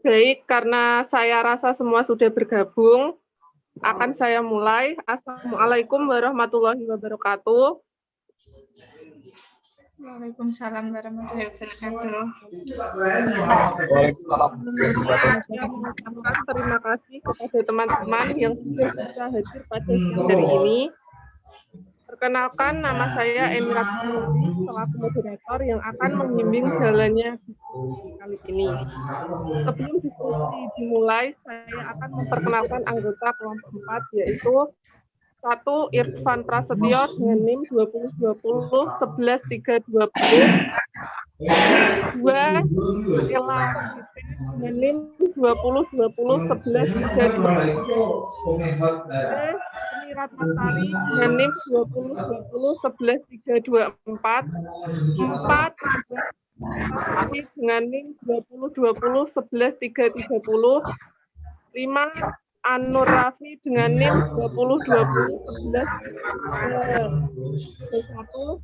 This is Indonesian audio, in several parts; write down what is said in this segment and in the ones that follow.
Baik, karena saya rasa semua sudah bergabung, akan saya mulai. Assalamualaikum warahmatullahi wabarakatuh. Waalaikumsalam warahmatullahi wabarakatuh. Saya mengucapkan terima kasih kepada teman-teman yang sudah bisa hadir pada siang hari ini. Perkenalkan, nama saya Emirat Putri, selaku moderator yang akan membimbing jalannya diskusi kali ini. Sebelum diskusi dimulai, saya akan memperkenalkan anggota kelompok 4, yaitu 1. Irfan Prasetyo dengan NIM 2020-11320. 2. Ella dengan NIM 2020-11333. Emirat Matari dengan NIM 2020-11324. 4. dengan NIM 2020-11330. 5. Anur Rafi dengan NIM 2020-1131.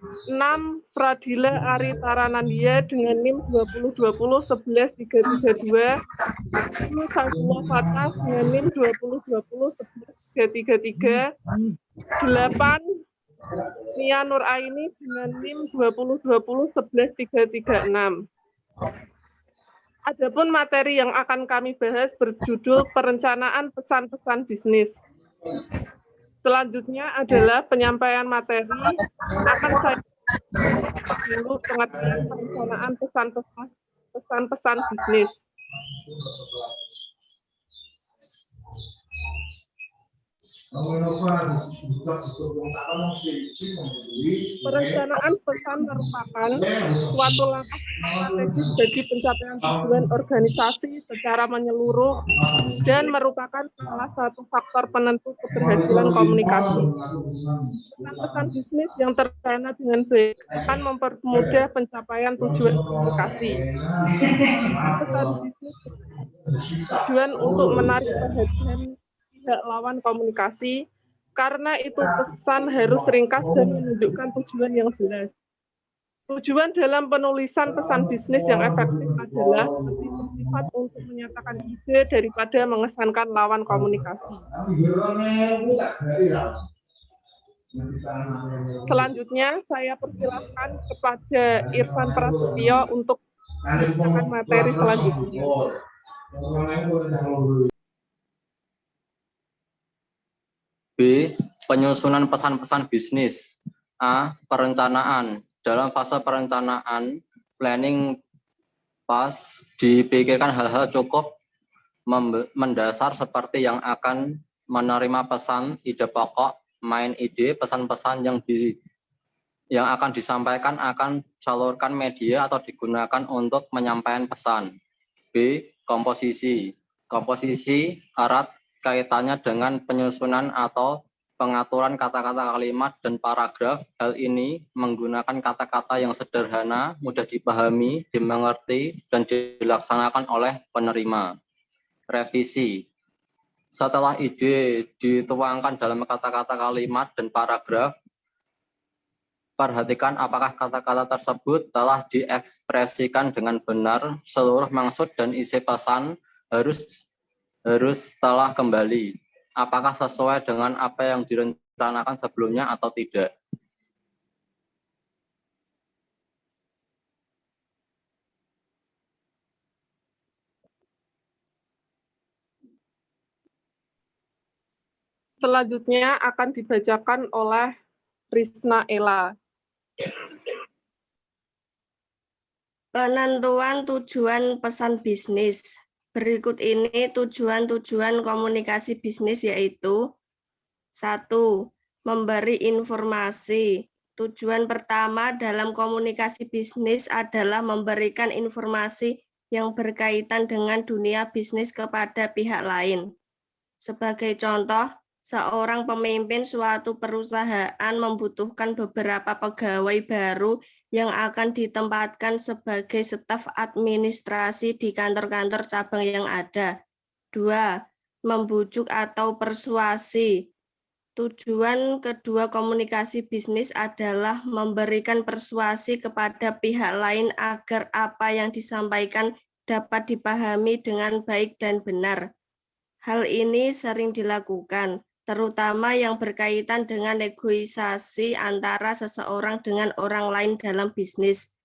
6. Fradila Ari Taranandia dengan NIM 2020-11332. 7. Saifullah Fatah dengan NIM 2020-11333. 8. Nia Nur Aini dengan NIM 2020-11336. Adapun materi yang akan kami bahas berjudul perencanaan pesan-pesan bisnis. Selanjutnya adalah penyampaian materi. Akan saya dulu pengertian perencanaan pesan-pesan bisnis. Perencanaan pesan merupakan suatu langkah strategis bagi pencapaian tujuan organisasi secara menyeluruh dan merupakan salah satu faktor penentu keberhasilan komunikasi. Pesan-pesan bisnis yang terlaksana dengan baik akan mempermudah pencapaian tujuan komunikasi. Pesan bisnis tujuan untuk menarik perhatian pihak lawan komunikasi, karena itu pesan harus ringkas dan menunjukkan tujuan yang jelas. Tujuan dalam penulisan pesan bisnis yang efektif adalah lebih bersifat untuk menyatakan ide daripada mengesankan lawan komunikasi. Selanjutnya, saya persilahkan kepada Irfan Prasetyo untuk membacakan materi selanjutnya. B. Penyusunan pesan-pesan bisnis. A. Perencanaan. Dalam fase perencanaan, planning phase, dipikirkan hal-hal cukup mendasar seperti yang akan menerima pesan, ide pokok, main ide, pesan-pesan yang akan disampaikan akan salurkan media atau digunakan untuk menyampaikan pesan. B. Komposisi. Komposisi erat kaitannya dengan penyusunan atau pengaturan kata-kata kalimat dan paragraf. Hal ini menggunakan kata-kata yang sederhana, mudah dipahami, dimengerti, dan dilaksanakan oleh penerima. Revisi. Setelah ide dituangkan dalam kata-kata kalimat dan paragraf, perhatikan apakah kata-kata tersebut telah diekspresikan dengan benar, seluruh maksud dan isi pesan harus telah kembali. Apakah sesuai dengan apa yang direncanakan sebelumnya atau tidak? Selanjutnya akan dibacakan oleh Risna Ella. Penentuan tujuan pesan bisnis. Berikut ini tujuan-tujuan komunikasi bisnis yaitu 1. Memberi informasi. Tujuan pertama dalam komunikasi bisnis adalah memberikan informasi yang berkaitan dengan dunia bisnis kepada pihak lain. Sebagai contoh, seorang pemimpin suatu perusahaan membutuhkan beberapa pegawai baru yang akan ditempatkan sebagai staf administrasi di kantor-kantor cabang yang ada. 2. Membujuk atau persuasi. Tujuan kedua komunikasi bisnis adalah memberikan persuasi kepada pihak lain agar apa yang disampaikan dapat dipahami dengan baik dan benar. Hal ini sering dilakukan, terutama yang berkaitan dengan negosiasi antara seseorang dengan orang lain dalam bisnis.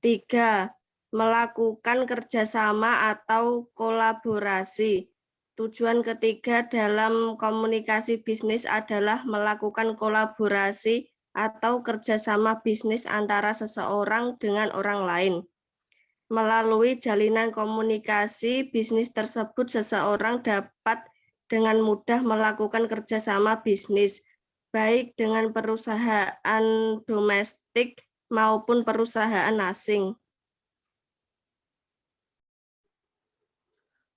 3. Melakukan kerjasama atau kolaborasi. Tujuan ketiga dalam komunikasi bisnis adalah melakukan kolaborasi atau kerjasama bisnis antara seseorang dengan orang lain. Melalui jalinan komunikasi bisnis tersebut, seseorang dapat dengan mudah melakukan kerjasama bisnis, baik dengan perusahaan domestik maupun perusahaan asing.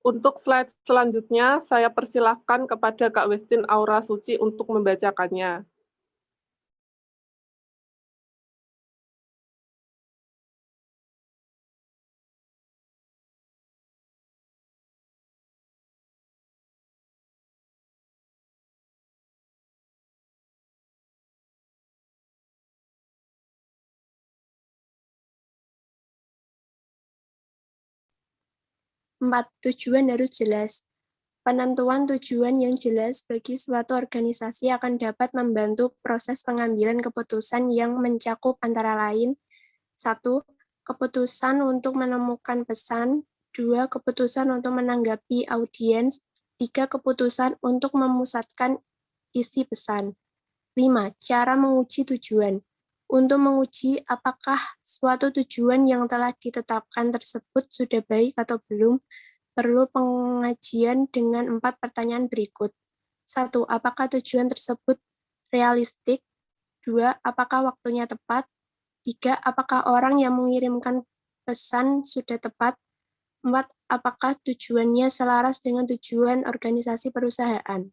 Untuk slide selanjutnya, saya persilahkan kepada Kak Westin Aura Suci untuk membacakannya. Empat, tujuan harus jelas. Penentuan tujuan yang jelas bagi suatu organisasi akan dapat membantu proses pengambilan keputusan yang mencakup antara lain 1. Keputusan untuk menemukan pesan, 2. Keputusan untuk menanggapi audiens, 3. Keputusan untuk memusatkan isi pesan. 5. Cara menguji tujuan. Untuk menguji apakah suatu tujuan yang telah ditetapkan tersebut sudah baik atau belum, perlu pengajian dengan 4 pertanyaan berikut. 1. Apakah tujuan tersebut realistik? 2. Apakah waktunya tepat? 3. Apakah orang yang mengirimkan pesan sudah tepat? 4. Apakah tujuannya selaras dengan tujuan organisasi perusahaan?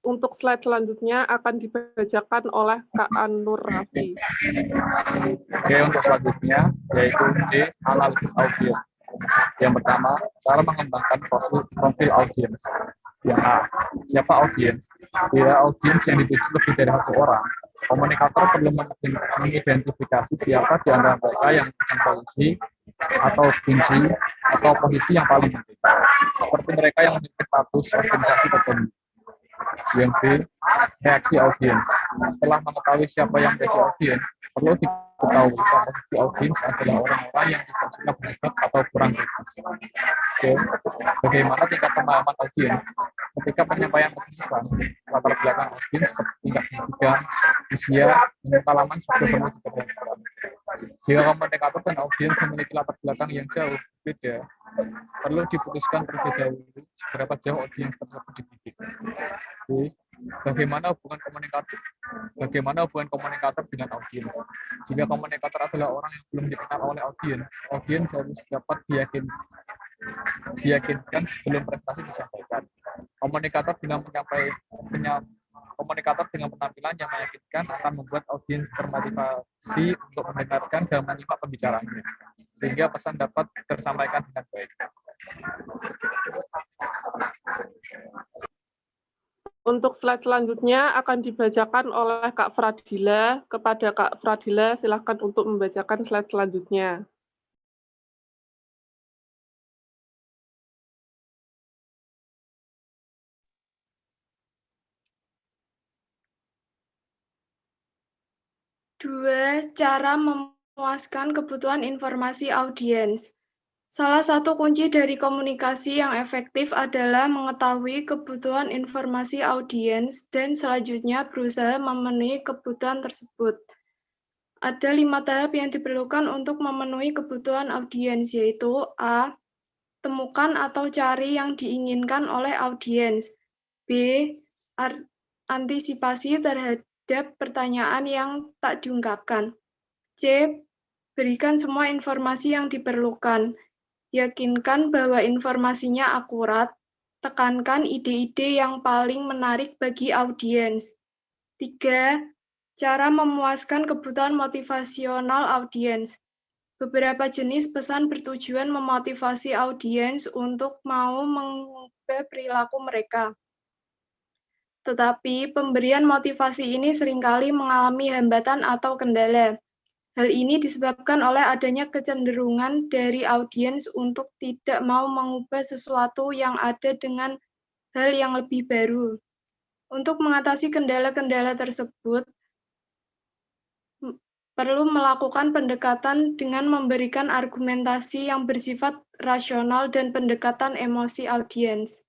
Untuk slide selanjutnya akan dibacakan oleh Kak Anur Rafi. Oke, untuk selanjutnya yaitu C, analisis audiens. Yang pertama, cara mengembangkan profil audiens. Yang A, siapa audiens? Bila audiens yang dituju lebih dari satu orang, komunikator perlu mengidentifikasi siapa di antara mereka yang punya posisi atau fungsi atau posisi yang paling penting, seperti mereka yang memiliki status organisasi tertentu. Yang B, reaksi audiens. Setelah mengetahui siapa yang menjadi audiens, perlu diketahui komposisi audiens adalah orang-orang yang tidak suka berdebat atau kurang kritis. C, bagaimana tingkat pemahaman audiens ketika penyampaian keputusan, latar belakang audiens seperti tingkat pendidikan, usia, dan pengalaman juga perlu diperhatikan. Jika komunikator dan audiens memiliki latar belakang yang jauh berbeda, perlu diputuskan terlebih dahulu seberapa jauh audiens tersebut dididik. B, bagaimana hubungan komunikator dengan audiens? Jika komunikator adalah orang yang belum dikenal oleh audiens harus dapat diyakinkan sebelum prestasi disampaikan. Komunikator dengan penampilan yang meyakinkan akan membuat audiens termotivasi untuk mendengarkan dan menyimak pembicaraannya, sehingga pesan dapat tersampaikan dengan baik. Untuk slide selanjutnya akan dibacakan oleh Kak Fradila. Kepada Kak Fradila, silakan untuk membacakan slide selanjutnya. Dua, cara memuaskan kebutuhan informasi audiens. Salah satu kunci dari komunikasi yang efektif adalah mengetahui kebutuhan informasi audiens dan selanjutnya berusaha memenuhi kebutuhan tersebut. Ada 5 tahap yang diperlukan untuk memenuhi kebutuhan audiens, yaitu A. Temukan atau cari yang diinginkan oleh audiens. B. Antisipasi terhadap pertanyaan yang tak diungkapkan. C. Berikan semua informasi yang diperlukan. Yakinkan bahwa informasinya akurat. Tekankan ide-ide yang paling menarik bagi audiens. 3. Cara memuaskan kebutuhan motivasional audiens. Beberapa jenis pesan bertujuan memotivasi audiens untuk mau mengubah perilaku mereka. Tetapi pemberian motivasi ini seringkali mengalami hambatan atau kendala. Hal ini disebabkan oleh adanya kecenderungan dari audiens untuk tidak mau mengubah sesuatu yang ada dengan hal yang lebih baru. Untuk mengatasi kendala-kendala tersebut, perlu melakukan pendekatan dengan memberikan argumentasi yang bersifat rasional dan pendekatan emosi audiens.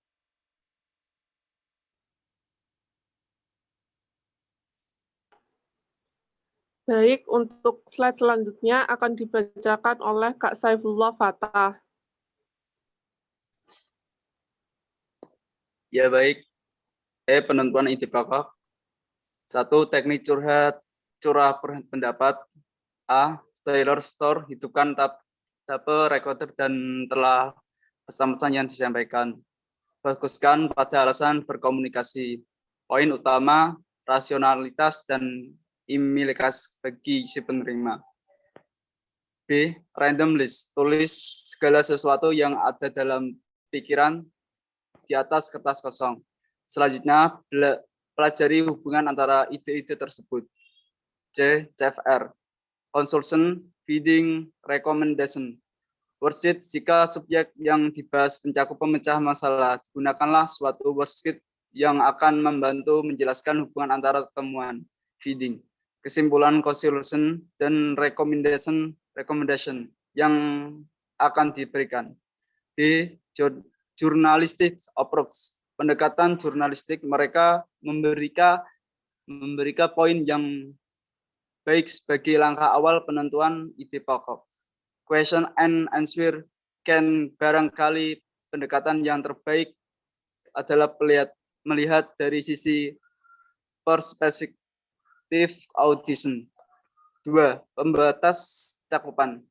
Baik, untuk slide selanjutnya akan dibacakan oleh Kak Saifullah Fatah. Ya baik, penentuan ide pokok. 1. Teknik curah pendapat. A. Taylor Store, hidupkan tape recorder dan telah pesan-pesan yang disampaikan. Fokuskan pada alasan berkomunikasi. Poin utama, rasionalitas dan implikasi bagi si penerima. B. Random list, tulis segala sesuatu yang ada dalam pikiran di atas kertas kosong. Selanjutnya, pelajari hubungan antara ide-ide tersebut. C. CFR, consultation, feeding, recommendation. Worksheet, jika subjek yang dibahas mencakup pemecah masalah, gunakanlah suatu worksheet yang akan membantu menjelaskan hubungan antara temuan. Feeding, kesimpulan, conclusion, dan recommendation yang akan diberikan. B. Journalistic approach, pendekatan jurnalistik, mereka memberikan poin yang baik sebagai langkah awal penentuan ide pokok. Question and answer can, barangkali pendekatan yang terbaik adalah melihat dari sisi perspektif audiens. 2. Pembatas cakupan.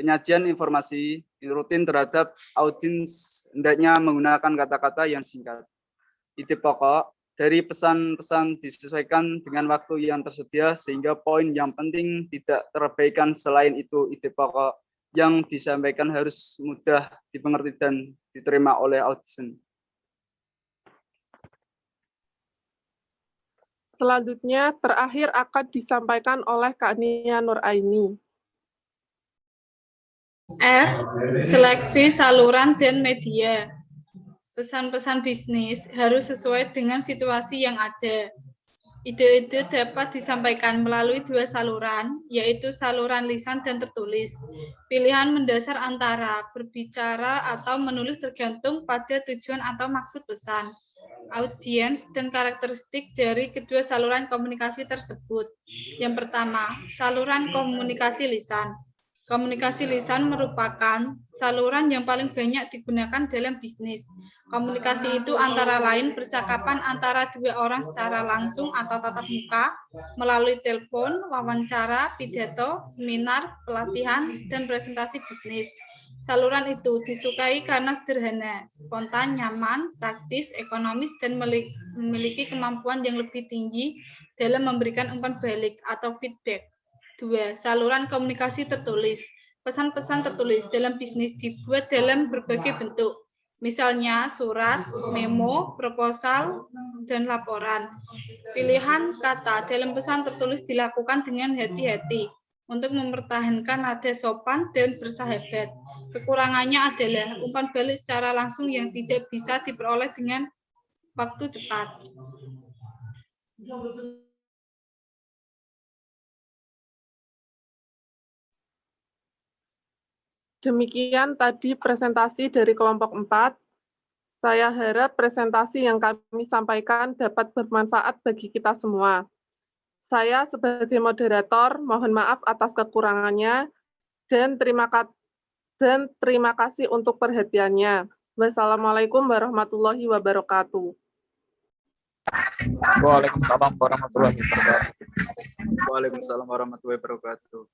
Penyajian informasi rutin terhadap audiens hendaknya menggunakan kata-kata yang singkat. Ide pokok, dari pesan-pesan disesuaikan dengan waktu yang tersedia sehingga poin yang penting tidak terabaikan. Selain itu, ide pokok yang disampaikan harus mudah dimengerti dan diterima oleh audiens. Selanjutnya, terakhir akan disampaikan oleh Kak Nia Nuraini. F. Seleksi saluran dan media. Pesan-pesan bisnis harus sesuai dengan situasi yang ada. Ide-ide dapat disampaikan melalui 2 saluran, yaitu saluran lisan dan tertulis. Pilihan mendasar antara berbicara atau menulis tergantung pada tujuan atau maksud pesan, audiens, dan karakteristik dari kedua saluran komunikasi tersebut. Yang pertama, saluran komunikasi lisan. Komunikasi lisan merupakan saluran yang paling banyak digunakan dalam bisnis. Komunikasi itu antara lain percakapan antara 2 orang secara langsung atau tatap muka, melalui telepon, wawancara, pidato, seminar, pelatihan, dan presentasi bisnis. Saluran itu disukai karena sederhana, spontan, nyaman, praktis, ekonomis, dan memiliki kemampuan yang lebih tinggi dalam memberikan umpan balik atau feedback. 2. Saluran komunikasi tertulis. Pesan-pesan tertulis dalam bisnis dibuat dalam berbagai bentuk, misalnya surat, memo, proposal, dan laporan. Pilihan kata dalam pesan tertulis dilakukan dengan hati-hati untuk mempertahankan nada sopan dan bersahabat. Kekurangannya adalah umpan balik secara langsung yang tidak bisa diperoleh dengan waktu cepat. Demikian tadi presentasi dari kelompok 4. Saya harap presentasi yang kami sampaikan dapat bermanfaat bagi kita semua. Saya sebagai moderator mohon maaf atas kekurangannya dan terima kasih untuk perhatiannya. Wassalamualaikum warahmatullahi wabarakatuh. Waalaikumsalam warahmatullahi wabarakatuh. Waalaikumsalam warahmatullahi wabarakatuh.